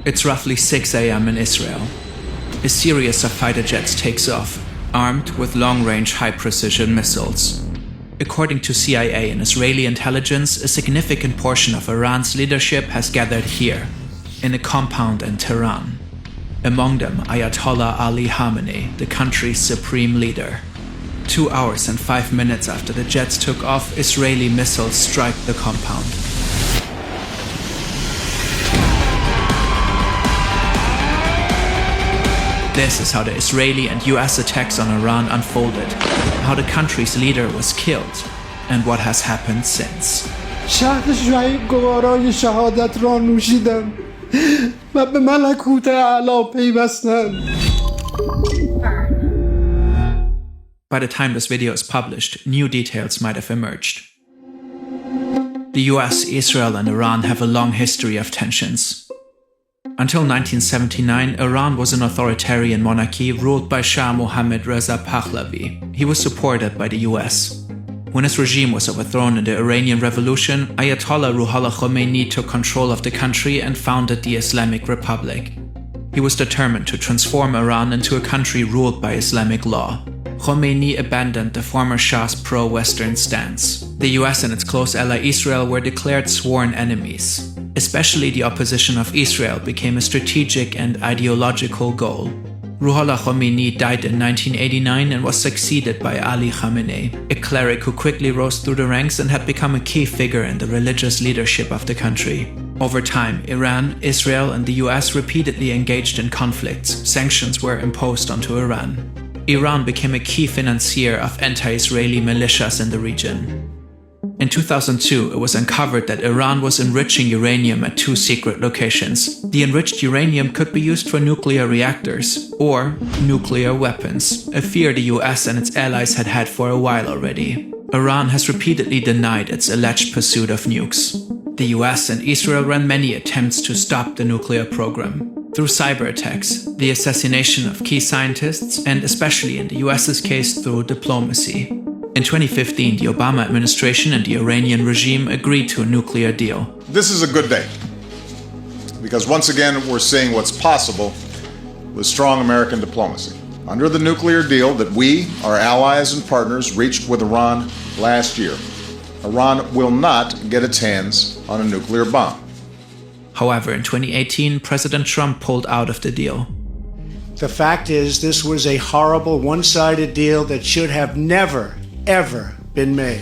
It's roughly 6 a.m. in Israel. A series of fighter jets takes off, armed with long-range high-precision missiles. According to CIA and Israeli intelligence, a significant portion of Iran's leadership has gathered here, in a compound in Tehran. Among them, Ayatollah Ali Khamenei, the country's supreme leader. 2 hours and 5 minutes after the jets took off, Israeli missiles strike the compound. This is how the Israeli and US attacks on Iran unfolded, how the country's leader was killed, and what has happened since. شهد شعیب گوارای شهادت را نوشیدم و به ملکوت اعلی پیوستم. By the time this video is published, new details might have emerged. The US, Israel, and Iran have a long history of tensions. Until 1979, Iran was an authoritarian monarchy ruled by Shah Mohammad Reza Pahlavi. He was supported by the US. When his regime was overthrown in the Iranian Revolution, Ayatollah Ruhollah Khomeini took control of the country and founded the Islamic Republic. He was determined to transform Iran into a country ruled by Islamic law. Khomeini abandoned the former Shah's pro-Western stance. The US and its close ally Israel were declared sworn enemies. Especially the opposition of Israel became a strategic and ideological goal. Ruhollah Khomeini died in 1989 and was succeeded by Ali Khamenei, a cleric who quickly rose through the ranks and had become a key figure in the religious leadership of the country. Over time, Iran, Israel, and the US repeatedly engaged in conflicts. Sanctions were imposed onto Iran. Iran became a key financier of anti-Israeli militias in the region. In 2002, it was uncovered that Iran was enriching uranium at 2 secret locations. The enriched uranium could be used for nuclear reactors or nuclear weapons, a fear the US and its allies had had for a while already. Iran has repeatedly denied its alleged pursuit of nukes. The US and Israel ran many attempts to stop the nuclear program. Through cyber attacks, the assassination of key scientists, and especially in the US's case through diplomacy. In 2015, the Obama administration and the Iranian regime agreed to a nuclear deal. This is a good day, because once again we're seeing what's possible with strong American diplomacy. Under the nuclear deal that we, our allies and partners, reached with Iran last year, Iran will not get its hands on a nuclear bomb. However, in 2018, President Trump pulled out of the deal. The fact is, this was a horrible one-sided deal that should have never, ever been made.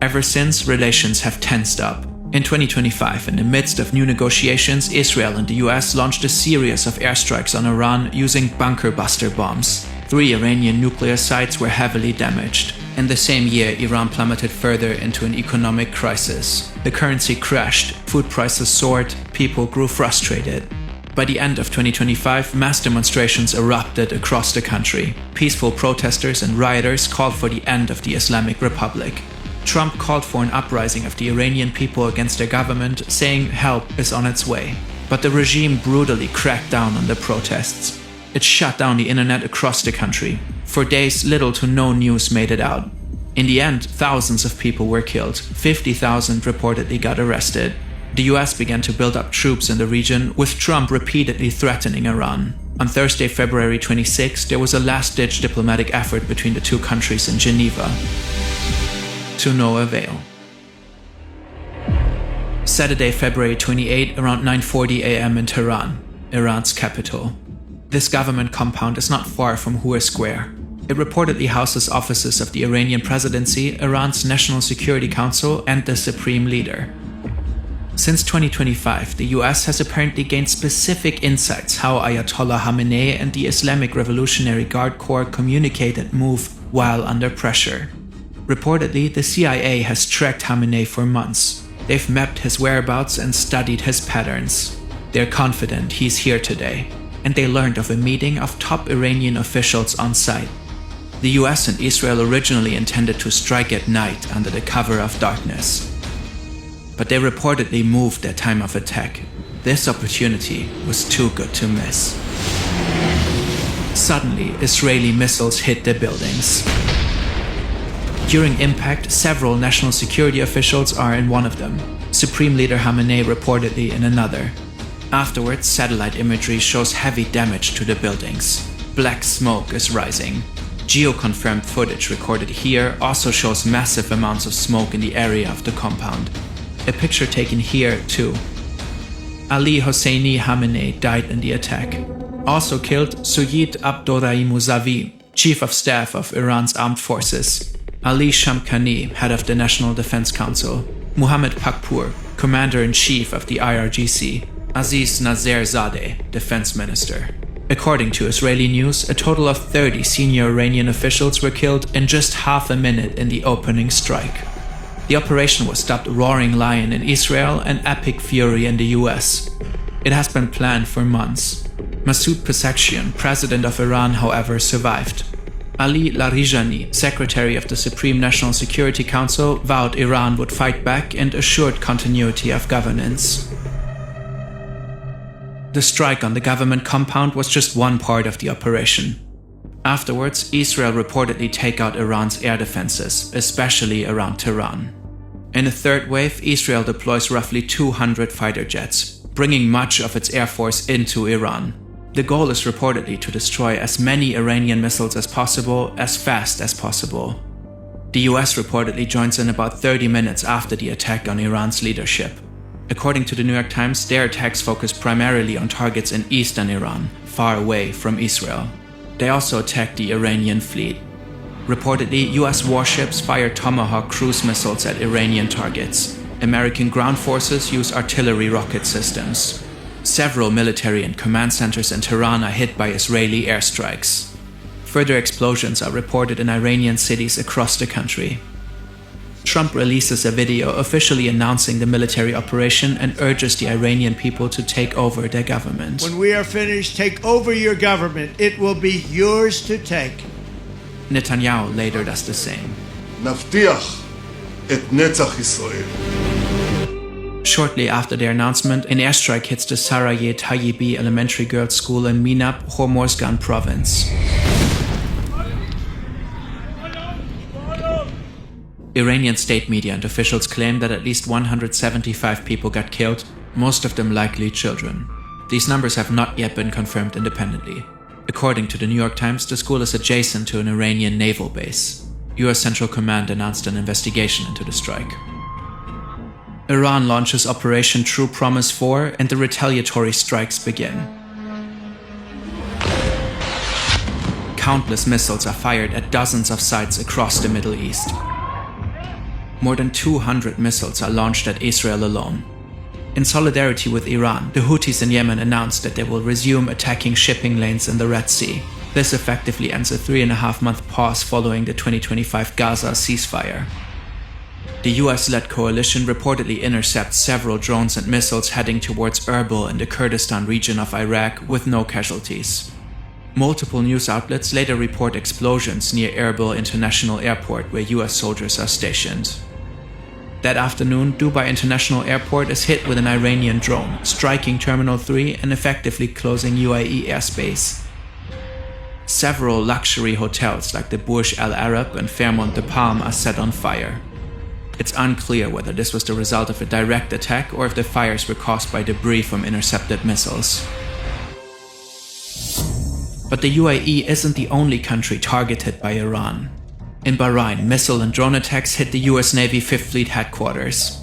Ever since, relations have tensed up. In 2025, in the midst of new negotiations, Israel and the US launched a series of airstrikes on Iran using bunker buster bombs. 3 Iranian nuclear sites were heavily damaged. In the same year, Iran plummeted further into an economic crisis. The currency crashed, food prices soared, people grew frustrated. By the end of 2025, mass demonstrations erupted across the country. Peaceful protesters and rioters called for the end of the Islamic Republic. Trump called for an uprising of the Iranian people against their government, saying help is on its way. But the regime brutally cracked down on the protests. It shut down the internet across the country. For days, little to no news made it out. In the end, thousands of people were killed. 50,000 reportedly got arrested. The US began to build up troops in the region, with Trump repeatedly threatening Iran. On Thursday, February 26, there was a last-ditch diplomatic effort between the 2 countries in Geneva. To no avail. Saturday, February 28, around 9:40 a.m. in Tehran, Iran's capital. This government compound is not far from Hur Square. It reportedly houses offices of the Iranian presidency, Iran's National Security Council, and the Supreme Leader. Since 2025, the US has apparently gained specific insights how Ayatollah Khamenei and the Islamic Revolutionary Guard Corps communicate and move while under pressure. Reportedly, the CIA has tracked Khamenei for months. They've mapped his whereabouts and studied his patterns. They're confident he's here today, and they learned of a meeting of top Iranian officials on site. The US and Israel originally intended to strike at night under the cover of darkness. But they reportedly moved their time of attack. This opportunity was too good to miss. Suddenly, Israeli missiles hit the buildings. During impact, several national security officials are in one of them. Supreme Leader Khamenei reportedly in another. Afterwards, satellite imagery shows heavy damage to the buildings. Black smoke is rising. Geo-confirmed footage recorded here also shows massive amounts of smoke in the area of the compound. A picture taken here, too. Ali Hosseini Khamenei died in the attack. Also killed Sayyid Abdurrahim Mousavi, Chief of Staff of Iran's Armed Forces, Ali Shamkhani, head of the National Defense Council, Muhammad Pakpour, Commander-in-Chief of the IRGC, Aziz Nazerzadeh, Defense Minister. According to Israeli news, a total of 30 senior Iranian officials were killed in just half a minute in the opening strike. The operation was dubbed Roaring Lion in Israel and Epic Fury in the US. It has been planned for months. Masoud Pezeshkian, president of Iran, however, survived. Ali Larijani, secretary of the Supreme National Security Council, vowed Iran would fight back and assured continuity of governance. The strike on the government compound was just one part of the operation. Afterwards, Israel reportedly take out Iran's air defenses, especially around Tehran. In a third wave, Israel deploys roughly 200 fighter jets, bringing much of its air force into Iran. The goal is reportedly to destroy as many Iranian missiles as possible, as fast as possible. The US reportedly joins in about 30 minutes after the attack on Iran's leadership. According to the New York Times, their attacks focus primarily on targets in eastern Iran, far away from Israel. They also attacked the Iranian fleet. Reportedly, US warships fired Tomahawk cruise missiles at Iranian targets. American ground forces use artillery rocket systems. Several military and command centers in Tehran are hit by Israeli airstrikes. Further explosions are reported in Iranian cities across the country. Trump releases a video officially announcing the military operation and urges the Iranian people to take over their government. When we are finished, take over your government. It will be yours to take. Netanyahu later does the same. נבטיח את נצח ישראל. Shortly after their announcement, an airstrike hits the Sarayeh Tayyibi Elementary Girls' School in Minab, Hormozgan province. Iranian state media and officials claim that at least 175 people got killed, most of them likely children. These numbers have not yet been confirmed independently. According to the New York Times, the school is adjacent to an Iranian naval base. US Central Command announced an investigation into the strike. Iran launches Operation True Promise 4 and the retaliatory strikes begin. Countless missiles are fired at dozens of sites across the Middle East. More than 200 missiles are launched at Israel alone. In solidarity with Iran, the Houthis in Yemen announced that they will resume attacking shipping lanes in the Red Sea. This effectively ends a 3.5-month pause following the 2025 Gaza ceasefire. The US-led coalition reportedly intercepts several drones and missiles heading towards Erbil in the Kurdistan region of Iraq with no casualties. Multiple news outlets later report explosions near Erbil International Airport where US soldiers are stationed. That afternoon, Dubai International Airport is hit with an Iranian drone, striking Terminal 3 and effectively closing UAE airspace. Several luxury hotels like the Burj Al Arab and Fairmont de Palm are set on fire. It's unclear whether this was the result of a direct attack or if the fires were caused by debris from intercepted missiles. But the UAE isn't the only country targeted by Iran. In Bahrain, missile and drone attacks hit the US Navy 5th Fleet headquarters.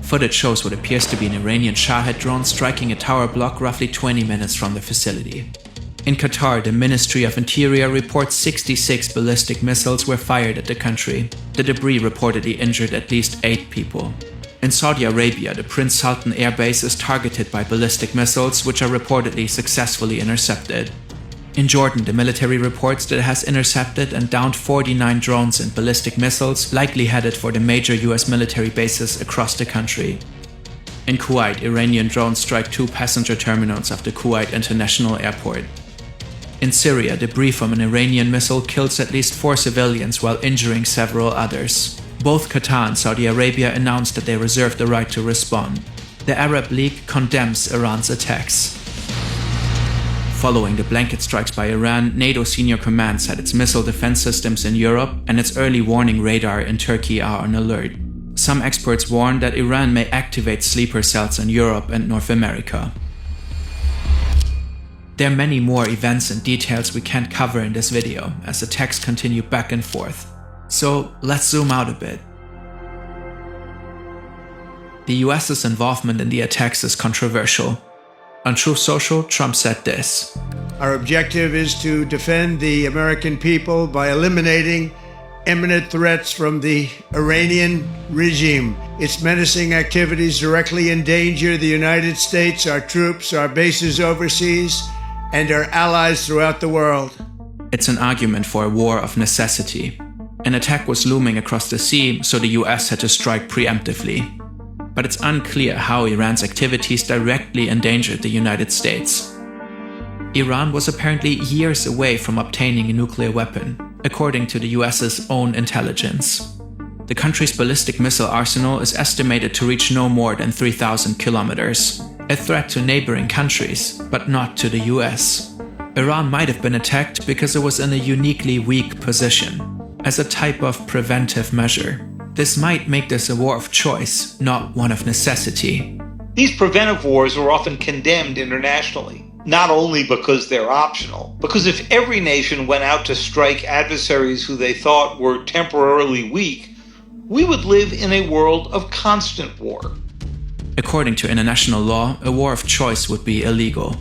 Footage shows what appears to be an Iranian Shahed drone striking a tower block roughly 20 minutes from the facility. In Qatar, the Ministry of Interior reports 66 ballistic missiles were fired at the country. The debris reportedly injured at least 8 people. In Saudi Arabia, the Prince Sultan Air Base is targeted by ballistic missiles, which are reportedly successfully intercepted. In Jordan, the military reports that it has intercepted and downed 49 drones and ballistic missiles, likely headed for the major US military bases across the country. In Kuwait, Iranian drones strike 2 passenger terminals of the Kuwait International Airport. In Syria, debris from an Iranian missile kills at least 4 civilians while injuring several others. Both Qatar and Saudi Arabia announced that they reserve the right to respond. The Arab League condemns Iran's attacks. Following the blanket strikes by Iran, NATO senior command said its missile defense systems in Europe and its early warning radar in Turkey are on alert. Some experts warn that Iran may activate sleeper cells in Europe and North America. There are many more events and details we can't cover in this video, as the attacks continue back and forth. So let's zoom out a bit. The US's involvement in the attacks is controversial. On Truth Social, Trump said this: Our objective is to defend the American people by eliminating imminent threats from the Iranian regime. Its menacing activities directly endanger the United States, our troops, our bases overseas, and our allies throughout the world. It's an argument for a war of necessity. An attack was looming across the sea, so the US had to strike preemptively. But it's unclear how Iran's activities directly endangered the United States. Iran was apparently years away from obtaining a nuclear weapon, according to the US's own intelligence. The country's ballistic missile arsenal is estimated to reach no more than 3,000 kilometers, a threat to neighboring countries, but not to the US. Iran might have been attacked because it was in a uniquely weak position, as a type of preventive measure. This might make this a war of choice, not one of necessity. These preventive wars are often condemned internationally, not only because they're optional, because if every nation went out to strike adversaries who they thought were temporarily weak, we would live in a world of constant war. According to international law, a war of choice would be illegal.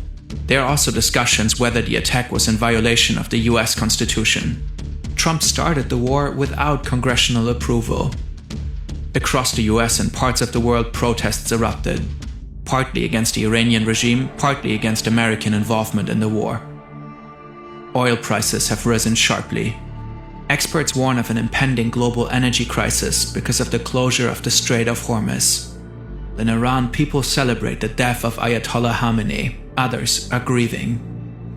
There are also discussions whether the attack was in violation of the US Constitution. Trump started the war without congressional approval. Across the US and parts of the world, protests erupted, partly against the Iranian regime, partly against American involvement in the war. Oil prices have risen sharply. Experts warn of an impending global energy crisis because of the closure of the Strait of Hormuz. In Iran, people celebrate the death of Ayatollah Khamenei. Others are grieving.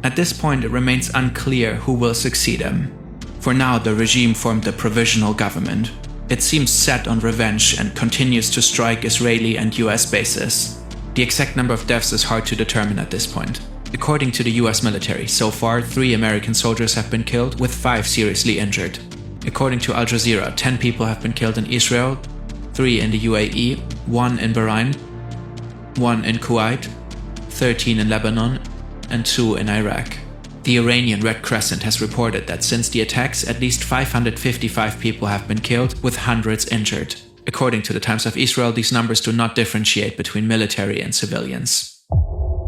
At this point, it remains unclear who will succeed him. For now, the regime formed a provisional government. It seems set on revenge and continues to strike Israeli and US bases. The exact number of deaths is hard to determine at this point. According to the US military, so far 3 American soldiers have been killed, with 5 seriously injured. According to Al Jazeera, 10 people have been killed in Israel, 3 in the UAE, 1 in Bahrain, 1 in Kuwait, 13 in Lebanon, and 2 in Iraq. The Iranian Red Crescent has reported that since the attacks, at least 555 people have been killed, with hundreds injured. According to the Times of Israel, these numbers do not differentiate between military and civilians.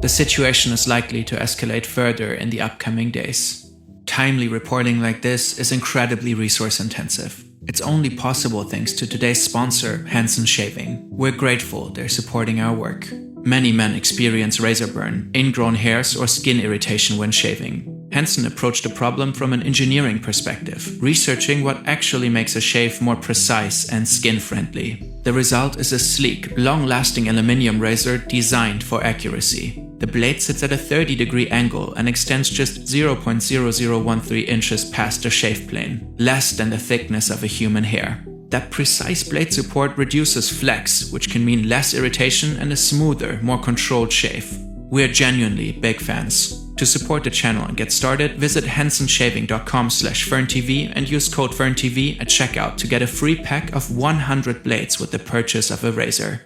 The situation is likely to escalate further in the upcoming days. Timely reporting like this is incredibly resource intensive. It's only possible thanks to today's sponsor, Hansen Shaving. We're grateful they're supporting our work. Many men experience razor burn, ingrown hairs, or skin irritation when shaving. Hansen approached the problem from an engineering perspective, researching what actually makes a shave more precise and skin-friendly. The result is a sleek, long-lasting aluminium razor designed for accuracy. The blade sits at a 30-degree angle and extends just 0.0013 inches past the shave plane, less than the thickness of a human hair. That precise blade support reduces flex, which can mean less irritation and a smoother, more controlled shave. We're genuinely big fans. To support the channel and get started, visit hensonshaving.com/FernTV and use code FernTV at checkout to get a free pack of 100 blades with the purchase of a razor.